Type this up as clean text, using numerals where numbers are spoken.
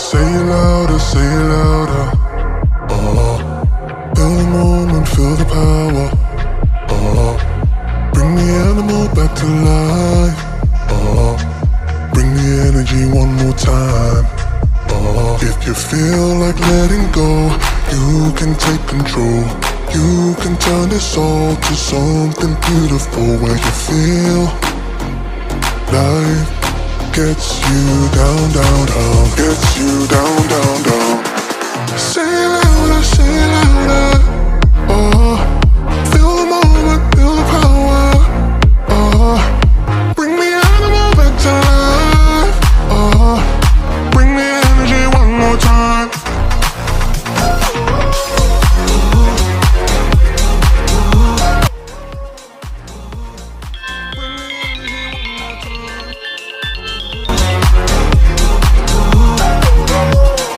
Say it louder, say it louder. Feel the moment, feel the power. Bring the animal back to life. Bring the energy one more time. If you feel like letting go, you can take control. You can turn this all to something beautiful, where you feel life gets you down, down, down. Gets you down, down, down. Say it louder, say it louder.